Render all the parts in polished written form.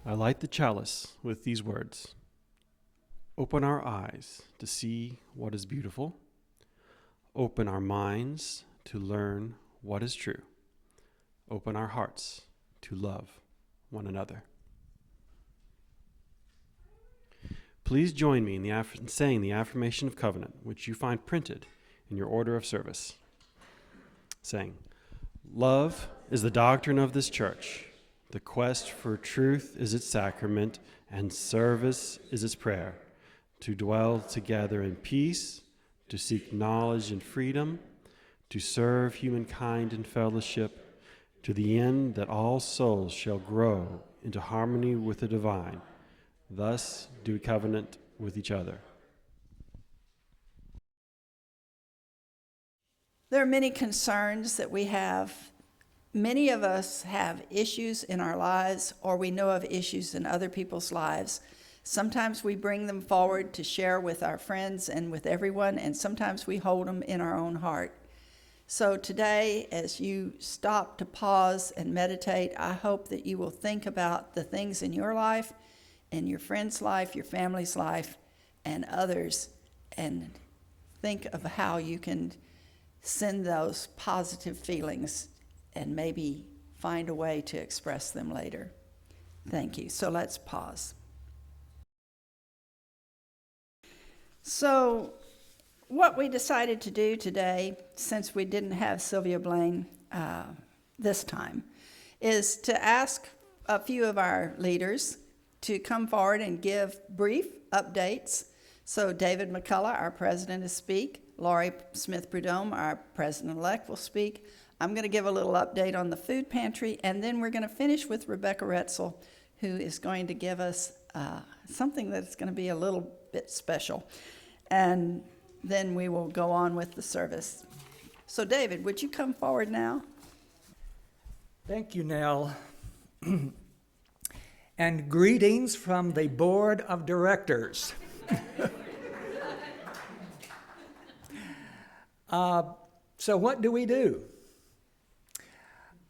I light the chalice with these words. Open our eyes to see what is beautiful. Open our minds to learn what is true. Open our hearts to love one another. Please join me in saying the affirmation of covenant, which you find printed in your order of service. Saying, love is the doctrine of this church. The quest for truth is its sacrament, and service is its prayer. To dwell together in peace, to seek knowledge and freedom, to serve humankind in fellowship, to the end that all souls shall grow into harmony with the divine. Thus do we covenant with each other. There are many concerns that we have. Many of us have issues in our lives, or we know of issues in other people's lives. Sometimes we bring them forward to share with our friends and with everyone, and sometimes we hold them in our own heart. So today, as you stop to pause and meditate, I hope that you will think about the things in your life, in your friend's life, your family's life, and others, and think of how you can send those positive feelings and maybe find a way to express them later. Thank you. So let's pause. So what we decided to do today, since we didn't have Sylvia Blaine this time, is to ask a few of our leaders to come forward and give brief updates. So David McCullough, our president, will speak. Laurie Smith-Prudhomme, our president-elect, will speak. I'm going to give a little update on the food pantry, and then we're going to finish with Rebecca Roetzel, who is going to give us something that's going to be a little bit special. And then we will go on with the service. So David, would you come forward now? Thank you, Nell. And greetings from the Board of Directors. So what do we do?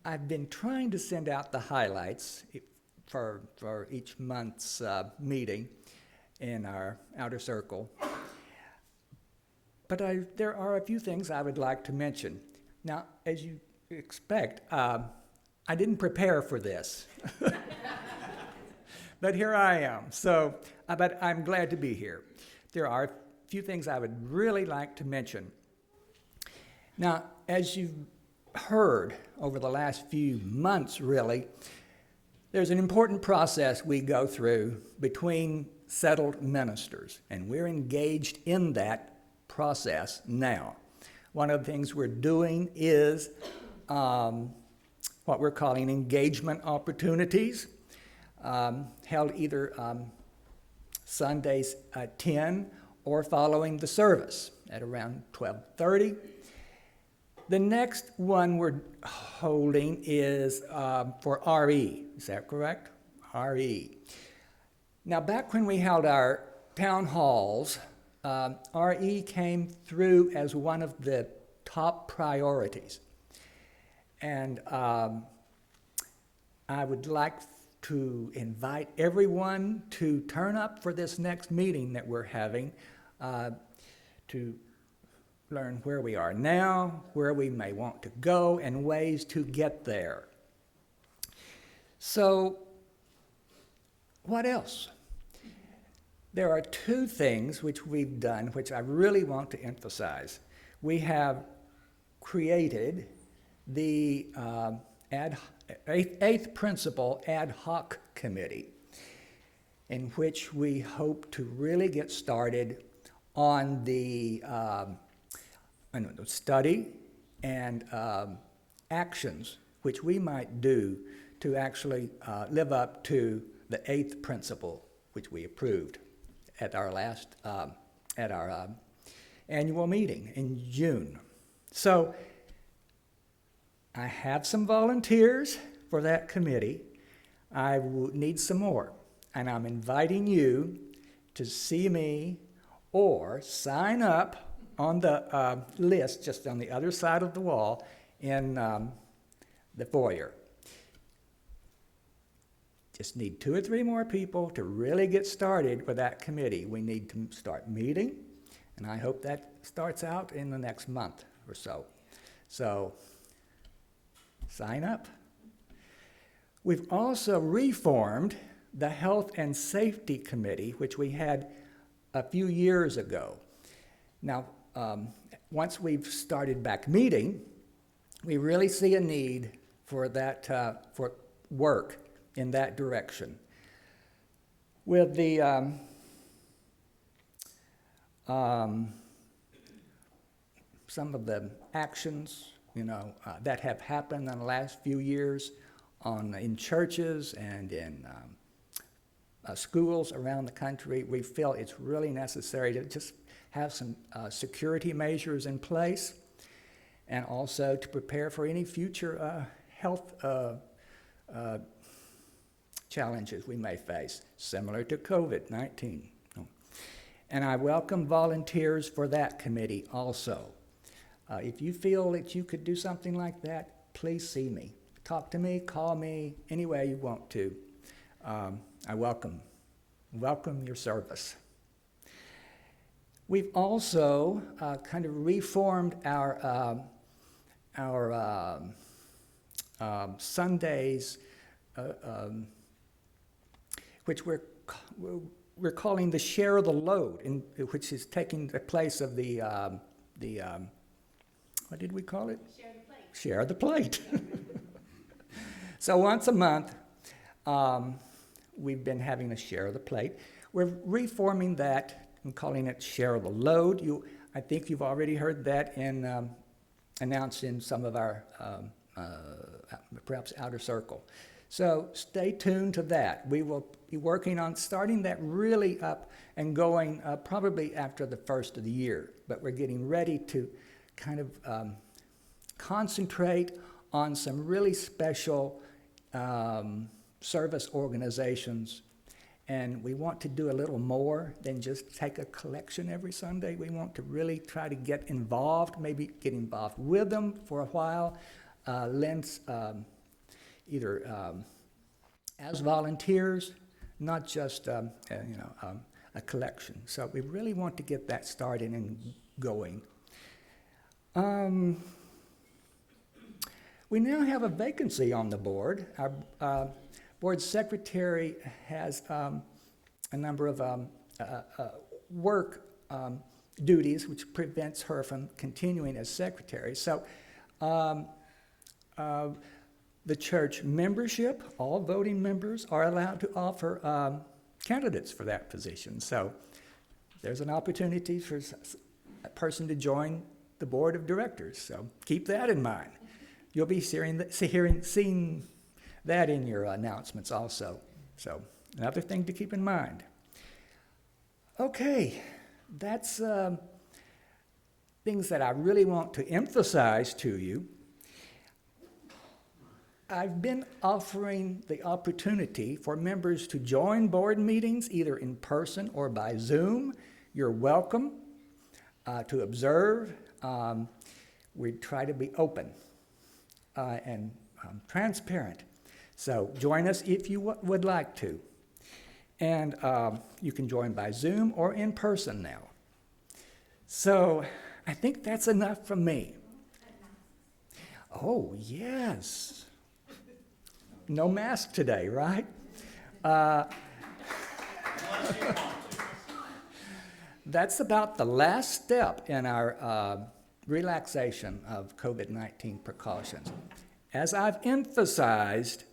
I've been trying to send out the highlights for each month's meeting in our outer circle. But there are a few things I would like to mention. Now, as you expect, I didn't prepare for this. But here I am. But I'm glad to be here. There are a few things I would really like to mention. Now, as you've heard over the last few months, really, there's an important process we go through between settled ministers, and we're engaged in that process now. One of the things we're doing is what we're calling engagement opportunities, held either Sundays at 10 or following the service at around 12:30. The next one we're holding is for RE. Is that correct? RE. Now, back when we held our town halls, RE came through as one of the top priorities. And I would like to invite everyone to turn up for this next meeting that we're having to learn where we are now, where we may want to go, and ways to get there. So, what else? There are two things which we've done which I really want to emphasize. We have created the Eighth Principle Ad Hoc Committee, in which we hope to really get started on the study and actions which we might do to actually live up to the eighth principle which we approved at our last annual meeting in June. So I have some volunteers for that committee. I need some more, and I'm inviting you to see me or sign up on the list just on the other side of the wall in the foyer. Just need 2 or 3 more people to really get started with that committee. We need to start meeting, and I hope that starts out in the next month or so. So, sign up. We've also reformed the Health and Safety Committee, which we had a few years ago. Now, once we've started back meeting, we really see a need for that, for work in that direction. With the some of the actions, that have happened in the last few years in churches and in schools around the country, we feel it's really necessary to just have some security measures in place, and also to prepare for any future health challenges we may face, similar to COVID-19. And I welcome volunteers for that committee also. If you feel that you could do something like that, please see me. Talk to me, call me, any way you want to. I welcome your service. We've also kind of reformed our Sundays, which we're calling the share of the load, which is taking the place of the what did we call it? Share the plate. Share the plate. So once a month, we've been having a share of the plate. We're reforming that and calling it share of the load. I think you've already heard that announced in some of our perhaps outer circle. So stay tuned to that. We will be working on starting that really up and going probably after the first of the year. But we're getting ready to kind of concentrate on some really special service organizations. And we want to do a little more than just take a collection every Sunday. We want to really try to get involved, maybe get involved with them for a while, lend either as volunteers, not just a collection. So we really want to get that started and going. We now have a vacancy on the board. Our board secretary has a number of work duties, which prevents her from continuing as secretary. So the church membership, all voting members, are allowed to offer candidates for that position. So there's an opportunity for a person to join the board of directors. So keep that in mind. You'll be seeing that in your announcements also. So another thing to keep in mind. Okay, that's things that I really want to emphasize to you. I've been offering the opportunity for members to join board meetings either in person or by Zoom. You're welcome to observe. We try to be open and transparent. So join us if you would like to. And you can join by Zoom or in person now. So I think that's enough from me. Oh, yes. No mask today, right? That's about the last step in our relaxation of COVID-19 precautions. As I've emphasized,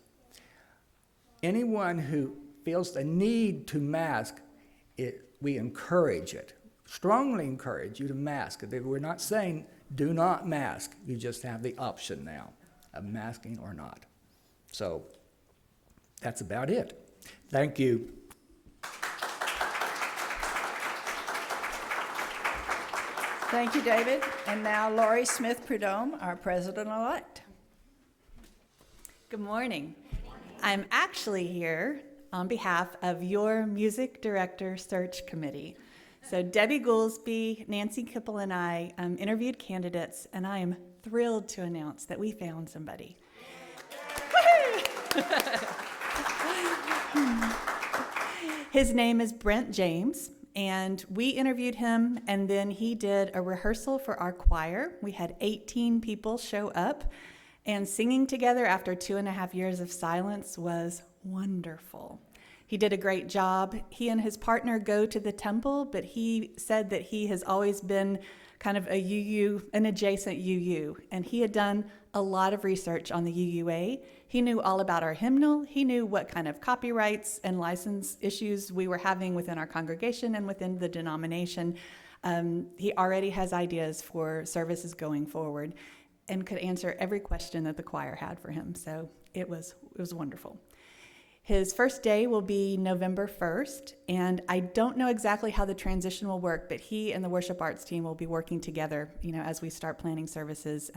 anyone who feels the need to mask, we encourage it, strongly encourage you to mask. We're not saying do not mask. You just have the option now of masking or not. So that's about it. Thank you. Thank you, David. And now Laurie Smith-Prudhomme, our president-elect. Good morning. I'm actually here on behalf of your Music Director Search Committee. So Debbie Goolsby, Nancy Kipple, and I interviewed candidates, and I am thrilled to announce that we found somebody. His name is Brent James, and we interviewed him, and then he did a rehearsal for our choir. We had 18 people show up, and singing together after 2.5 years of silence was wonderful. He did a great job. He and his partner go to the temple, but he said that he has always been kind of an adjacent UU, and he had done a lot of research on the UUA. He knew all about our hymnal. He knew what kind of copyrights and license issues we were having within our congregation and within the denomination. He already has ideas for services going forward and could answer every question that the choir had for him. So it was wonderful. His first day will be November 1st, and I don't know exactly how the transition will work, but he and the worship arts team will be working together, as we start planning services.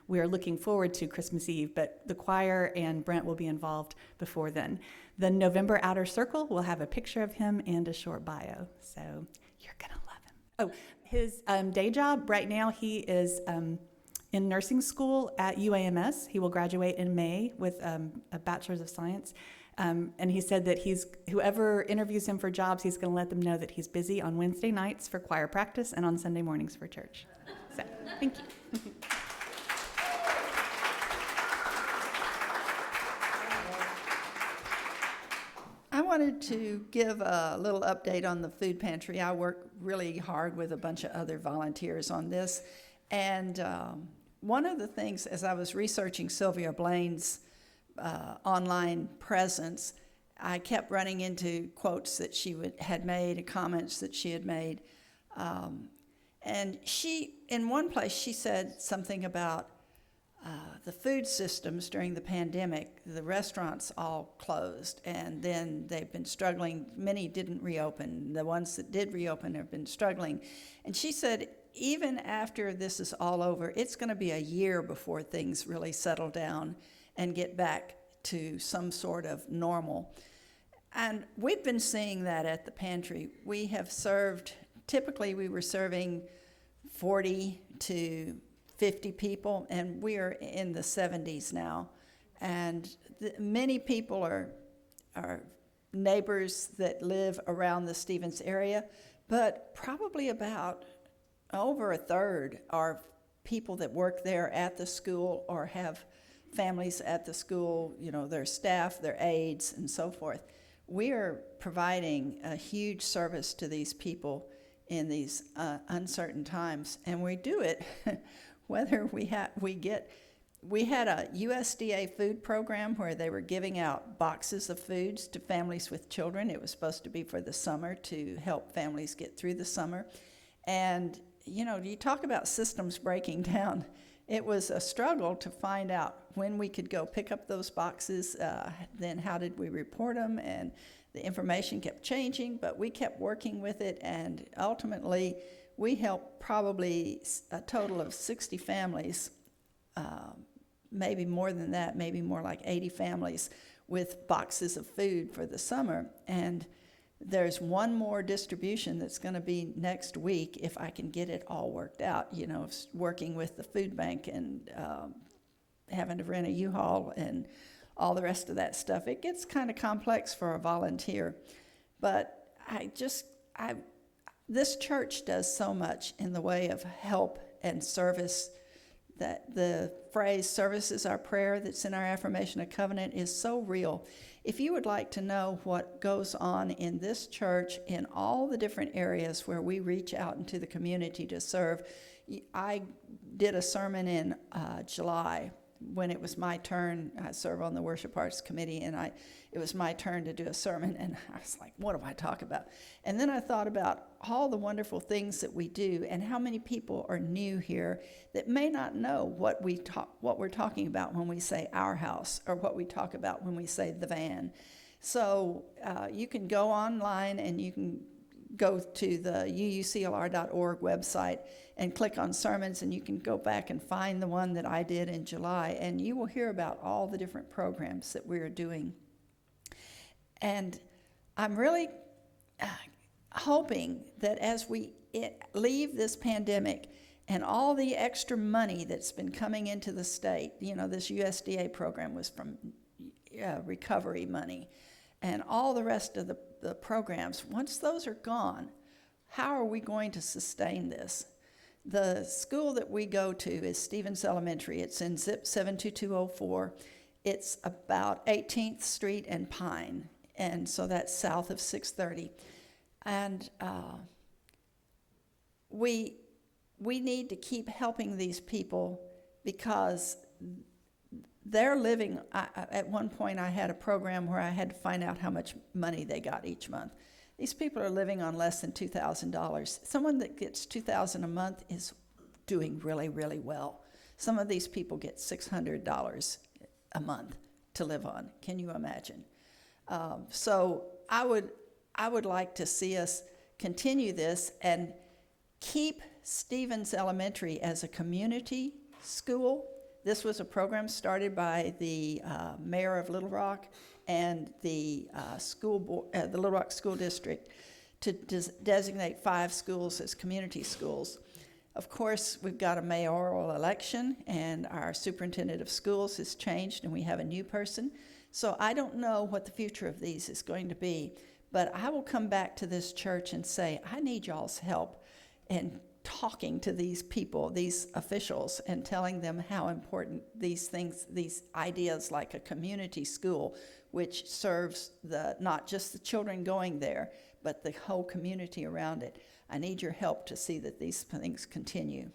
We are looking forward to Christmas Eve, but the choir and Brent will be involved before then. The November Outer Circle will have a picture of him and a short bio, so you're gonna love him. Oh, his day job right now, he is in nursing school at UAMS. He will graduate in May with a Bachelor's of Science. And he said that whoever interviews him for jobs, he's going to let them know that he's busy on Wednesday nights for choir practice and on Sunday mornings for church. So, thank you. I wanted to give a little update on the food pantry. I work really hard with a bunch of other volunteers on this. And one of the things, as I was researching Sylvia Blaine's online presence, I kept running into quotes that she had made, comments that she had made. And in one place, she said something about the food systems during the pandemic. The restaurants all closed, and then they've been struggling. Many didn't reopen. The ones that did reopen have been struggling. And she said, even after this is all over, it's going to be a year before things really settle down and get back to some sort of normal. And we've been seeing that at the pantry. We have typically we were serving 40 to 50 people, and we are in the 70s now. And many people are neighbors that live around the Stevens area, but probably about over a third are people that work there at the school or have families at the school, their staff, their aides, and so forth. We are providing a huge service to these people in these uncertain times, and we do it whether we had a USDA food program where they were giving out boxes of foods to families with children. It was supposed to be for the summer to help families get through the summer. And, you talk about systems breaking down. It was a struggle to find out when we could go pick up those boxes, then how did we report them, and the information kept changing, but we kept working with it, and ultimately we helped probably a total of 60 families, maybe more than that, maybe more like 80 families with boxes of food for the summer. And there's one more distribution that's going to be next week if I can get it all worked out, working with the food bank and having to rent a U-Haul and all the rest of that stuff. It gets kind of complex for a volunteer. But this church does so much in the way of help and service that the phrase, "service is our prayer," that's in our affirmation of covenant is so real. If you would like to know what goes on in this church in all the different areas where we reach out into the community to serve, I did a sermon in July when it was my turn. I serve on the Worship Arts Committee, and it was my turn to do a sermon, and I was like, what do I talk about? And then I thought about all the wonderful things that we do and how many people are new here that may not know what we're talking about when we say our house or what we talk about when we say the van. So you can go online and you can go to the uuclr.org website and click on sermons, and you can go back and find the one that I did in July, and you will hear about all the different programs that we're doing. And I'm really hoping that as we leave this pandemic and all the extra money that's been coming into the state, this USDA program was from recovery money, and all the rest of the programs, once those are gone, how are we going to sustain this? The school that we go to is Stevens Elementary. It's in zip 72204. It's about 18th Street and Pine, and so that's south of 630. And we need to keep helping these people because they're living. At one point, I had a program where I had to find out how much money they got each month. These people are living on less than $2,000. Someone that gets $2,000 a month is doing really, really well. Some of these people get $600 a month to live on. Can you imagine? So I would like to see us continue this and keep Stevens Elementary as a community school. This was a program started by the mayor of Little Rock and the the Little Rock School District to designate 5 schools as community schools. Of course, we've got a mayoral election, and our superintendent of schools has changed, and we have a new person. So I don't know what the future of these is going to be, but I will come back to this church and say, I need y'all's help in talking to these people, these officials, and telling them how important these things, these ideas like a community school, which serves not just the children going there, but the whole community around it. I need your help to see that these things continue.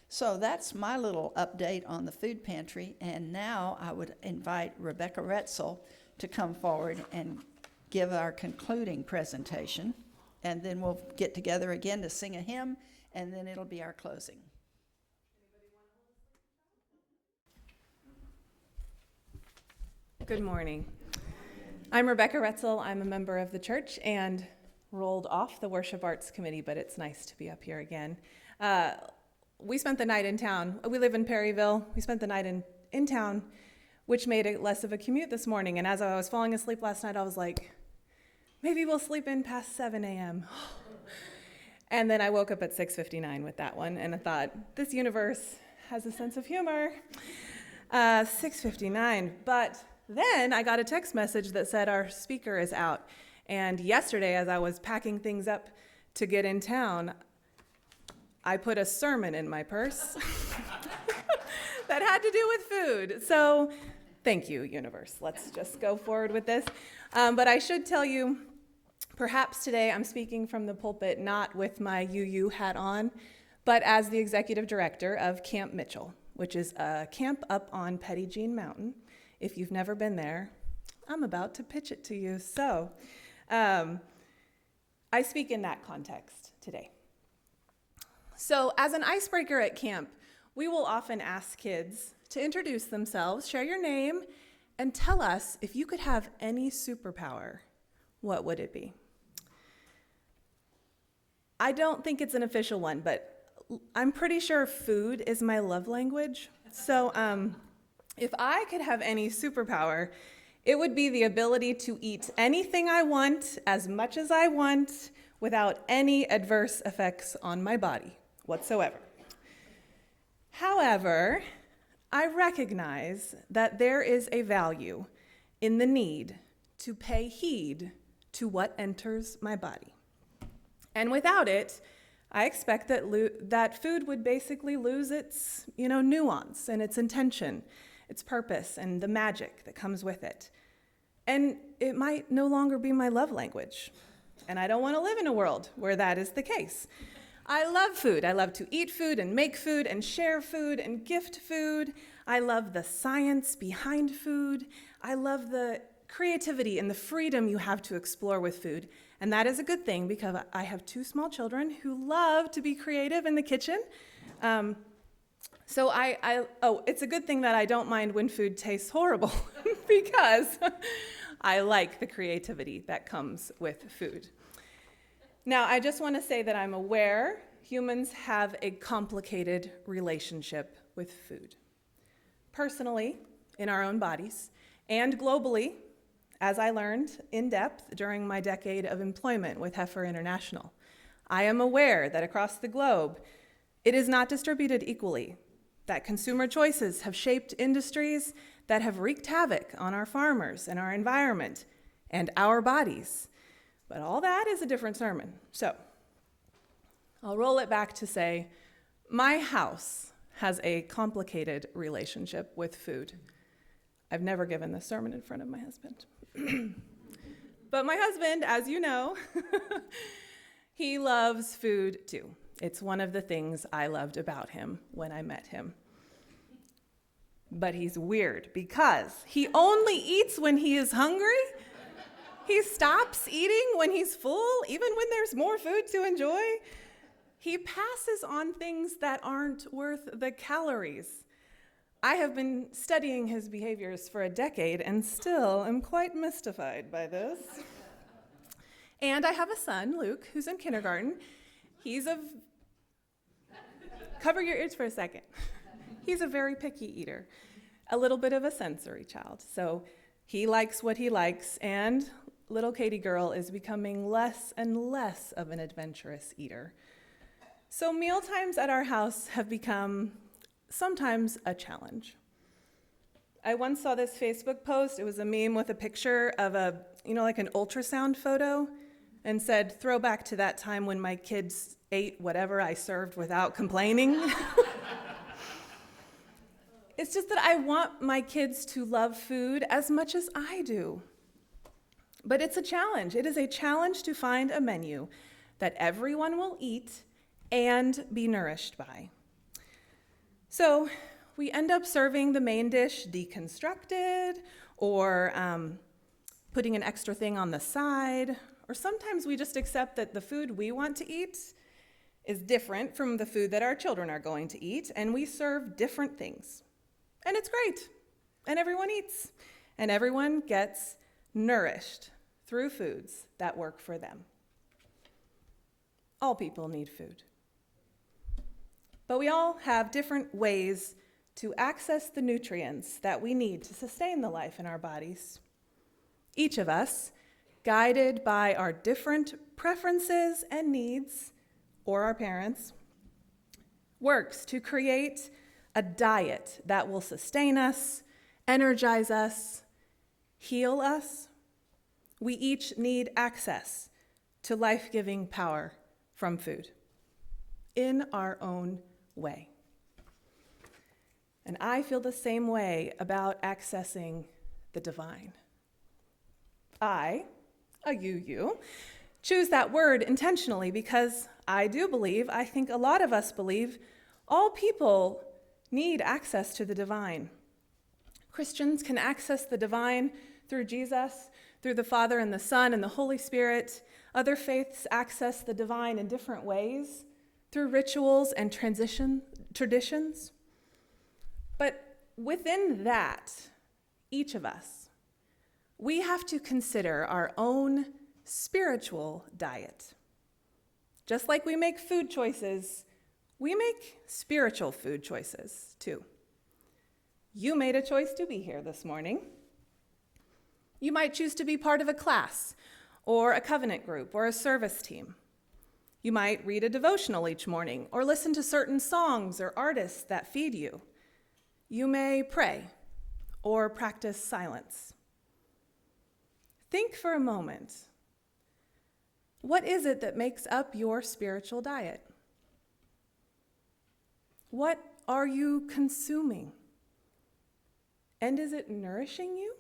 So that's my little update on the food pantry, and now I would invite Rebecca Roetzel to come forward and give our concluding presentation, and then we'll get together again to sing a hymn, and then it'll be our closing. Good morning. I'm Rebecca Roetzel. I'm a member of the church and rolled off the Worship Arts Committee, but it's nice to be up here again. We spent the night in town. We live in Perryville. We spent the night in town, which made it less of a commute this morning. And as I was falling asleep last night, I was like, maybe we'll sleep in past 7 a.m. And then I woke up at 6:59 with that one, and I thought, this universe has a sense of humor. 6:59, but then I got a text message that said our speaker is out. And yesterday, as I was packing things up to get in town, I put a sermon in my purse that had to do with food. So thank you, universe. Let's just go forward with this. But I should tell you, perhaps today I'm speaking from the pulpit not with my UU hat on, but as the executive director of Camp Mitchell, which is a camp up on Petit Jean Mountain. If you've never been there, I'm about to pitch it to you. So I speak in that context today. So as an icebreaker at camp, we will often ask kids to introduce themselves, share your name, and tell us if you could have any superpower, what would it be? I don't think it's an official one, but I'm pretty sure food is my love language. So if I could have any superpower, it would be the ability to eat anything I want, as much as I want, without any adverse effects on my body whatsoever. However, I recognize that there is a value in the need to pay heed to what enters my body. And without it, I expect that food would basically lose its, nuance and its intention, its purpose, and the magic that comes with it. And it might no longer be my love language. And I don't want to live in a world where that is the case. I love food. I love to eat food and make food and share food and gift food. I love the science behind food. I love the creativity and the freedom you have to explore with food. And that is a good thing because I have 2 small children who love to be creative in the kitchen. So it's a good thing that I don't mind when food tastes horrible because I like the creativity that comes with food. Now, I just want to say that I'm aware humans have a complicated relationship with food. Personally, in our own bodies, and globally, as I learned in depth during my decade of employment with Heifer International. I am aware that across the globe, it is not distributed equally, that consumer choices have shaped industries that have wreaked havoc on our farmers and our environment, and our bodies. But all that is a different sermon. So I'll roll it back to say, my house has a complicated relationship with food. I've never given this sermon in front of my husband. But my husband, as you know, he loves food too. It's one of the things I loved about him when I met him. But he's weird because he only eats when he is hungry. He stops eating when he's full, even when there's more food to enjoy. He passes on things that aren't worth the calories. I have been studying his behaviors for a decade and still am quite mystified by this. And I have a son, Luke, who's in kindergarten. Cover your ears for a second. He's a very picky eater, a little bit of a sensory child. So he likes what he likes, and little Katie girl is becoming less and less of an adventurous eater. So meal times at our house have become sometimes a challenge. I once saw this Facebook post. It was a meme with a picture of like an ultrasound photo, and said, "Throwback to that time when my kids ate whatever I served without complaining." It's just that I want my kids to love food as much as I do. But it's a challenge. It is a challenge to find a menu that everyone will eat and be nourished by. So we end up serving the main dish deconstructed, or putting an extra thing on the side, or sometimes we just accept that the food we want to eat is different from the food that our children are going to eat, and we serve different things. And it's great, and everyone eats, and everyone gets nourished through foods that work for them. All people need food. But we all have different ways to access the nutrients that we need to sustain the life in our bodies. Each of us, guided by our different preferences and needs, or our parents, works to create a diet that will sustain us, energize us, heal us. We each need access to life-giving power from food in our own way. And I feel the same way about accessing the divine. I, a you, choose that word intentionally because I think a lot of us believe, all people need access to the divine. Christians can access the divine through Jesus, through the Father and the Son and the Holy Spirit. Other faiths access the divine in different ways, through rituals and traditions. But within that, each of us, we have to consider our own spiritual diet. Just like we make food choices, we make spiritual food choices too. You made a choice to be here this morning. You might choose to be part of a class, or a covenant group, or a service team. You might read a devotional each morning, or listen to certain songs or artists that feed you. You may pray, or practice silence. Think for a moment. What is it that makes up your spiritual diet? What are you consuming? And is it nourishing you?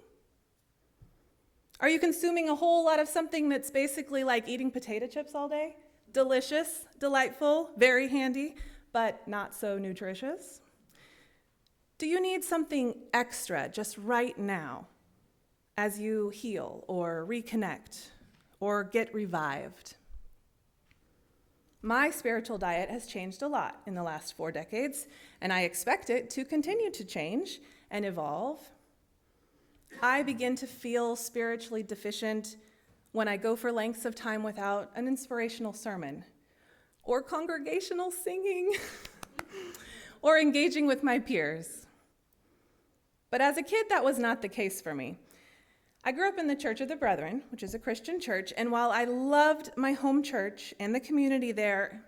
Are you consuming a whole lot of something that's basically like eating potato chips all day? Delicious, delightful, very handy, but not so nutritious? Do you need something extra just right now as you heal or reconnect or get revived? My spiritual diet has changed a lot in the last 4 decades, and I expect it to continue to change and evolve. I begin to feel spiritually deficient when I go for lengths of time without an inspirational sermon, or congregational singing, or engaging with my peers. But as a kid, that was not the case for me. I grew up in the Church of the Brethren, which is a Christian church, and while I loved my home church and the community there,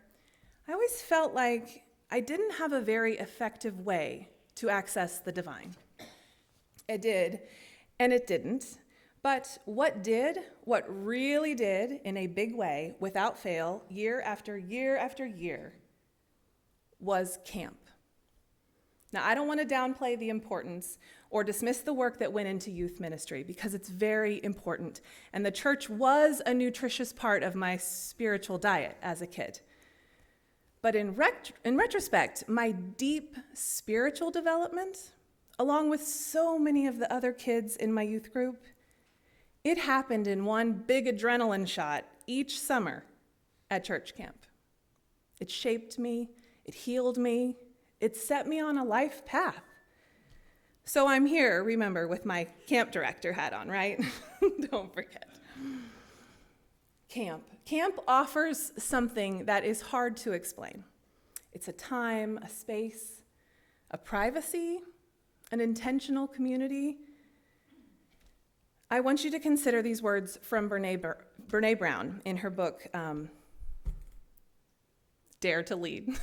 I always felt like I didn't have a very effective way to access the divine. It did, and it didn't, But what really did in a big way, without fail, year after year after year, was camp. Now, I don't want to downplay the importance or dismiss the work that went into youth ministry because it's very important. And the church was a nutritious part of my spiritual diet as a kid. But in retrospect, my deep spiritual development, along with so many of the other kids in my youth group, it happened in one big adrenaline shot each summer at church camp. It shaped me, it healed me, it set me on a life path. So I'm here, remember, with my camp director hat on, right? Don't forget. Camp. Camp offers something that is hard to explain. It's a time, a space, a privacy, an intentional community. I want you to consider these words from Brene Brown in her book, Dare to Lead.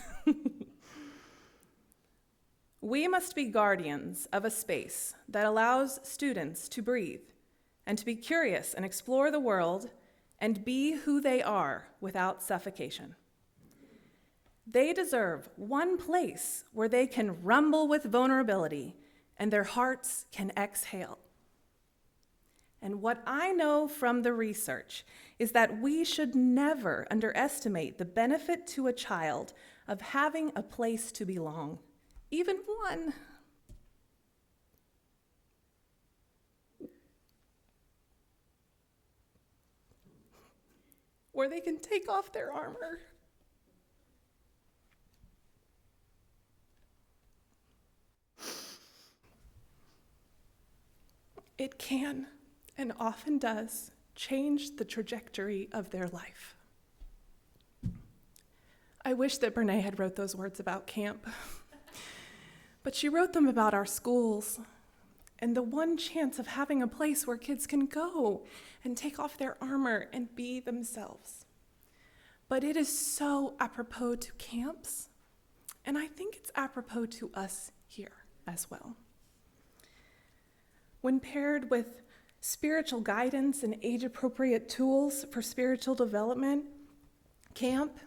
We must be guardians of a space that allows students to breathe and to be curious and explore the world and be who they are without suffocation. They deserve one place where they can rumble with vulnerability and their hearts can exhale. And what I know from the research is that we should never underestimate the benefit to a child of having a place to belong, even one. Where they can take off their armor. It can, and often does, change the trajectory of their life. I wish that Brene had wrote those words about camp, but she wrote them about our schools and the one chance of having a place where kids can go and take off their armor and be themselves. But it is so apropos to camps, and I think it's apropos to us here as well. When paired with spiritual guidance and age-appropriate tools for spiritual development, camp,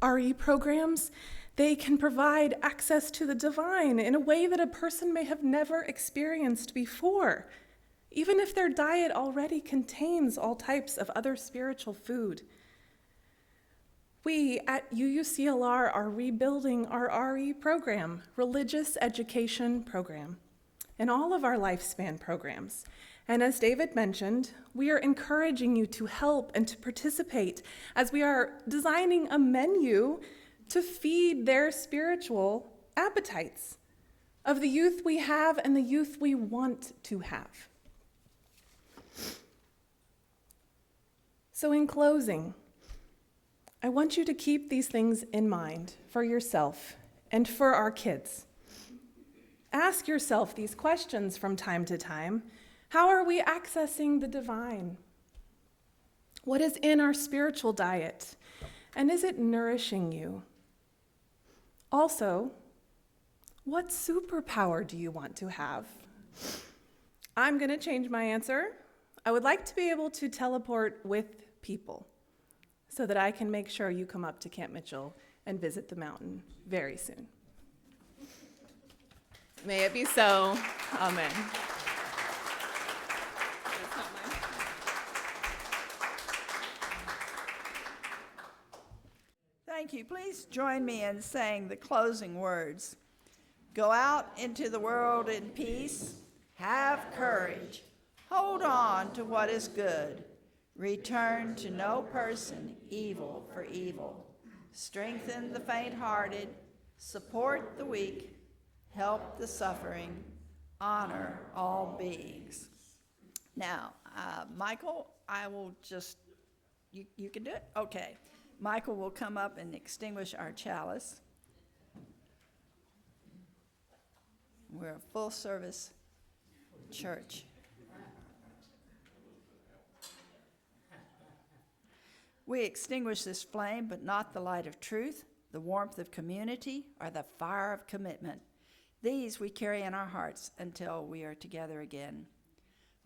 RE programs, they can provide access to the divine in a way that a person may have never experienced before, even if their diet already contains all types of other spiritual food. We at UUCLR are rebuilding our RE program, Religious Education Program, and all of our lifespan programs. And as David mentioned, we are encouraging you to help and to participate as we are designing a menu to feed their spiritual appetites of the youth we have and the youth we want to have. So in closing, I want you to keep these things in mind for yourself and for our kids. Ask yourself these questions from time to time. How are we accessing the divine? What is in our spiritual diet? And is it nourishing you? Also, what superpower do you want to have? I'm going to change my answer. I would like to be able to teleport with people so that I can make sure you come up to Camp Mitchell and visit the mountain very soon. May it be so. Amen. Thank you. Please join me in saying the closing words. Go out into the world in peace. Have courage. Hold on to what is good. Return to no person evil for evil. Strengthen the faint-hearted. Support the weak. Help the suffering. Honor all beings. Now, Michael, I will just, you can do it? Okay. Michael will come up and extinguish our chalice. We're a full-service church. We extinguish this flame, but not the light of truth, the warmth of community, or the fire of commitment. These we carry in our hearts until we are together again.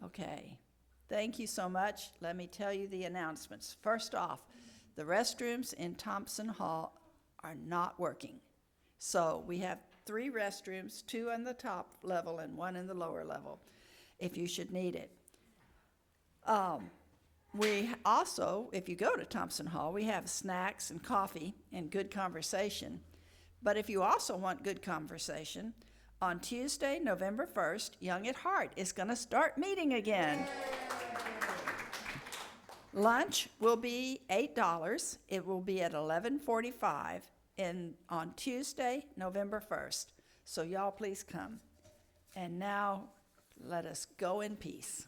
Okay. Thank you so much. Let me tell you the announcements. First off, the restrooms in Thompson Hall are not working. So we have 3 restrooms, 2 on the top level and 1 in the lower level, if you should need it. We also, if you go to Thompson Hall, we have snacks and coffee and good conversation. But if you also want good conversation, on Tuesday, November 1st, Young at Heart is going to start meeting again. Lunch will be $8. It will be at 11:45 on Tuesday, November 1st. So y'all please come. And now let us go in peace.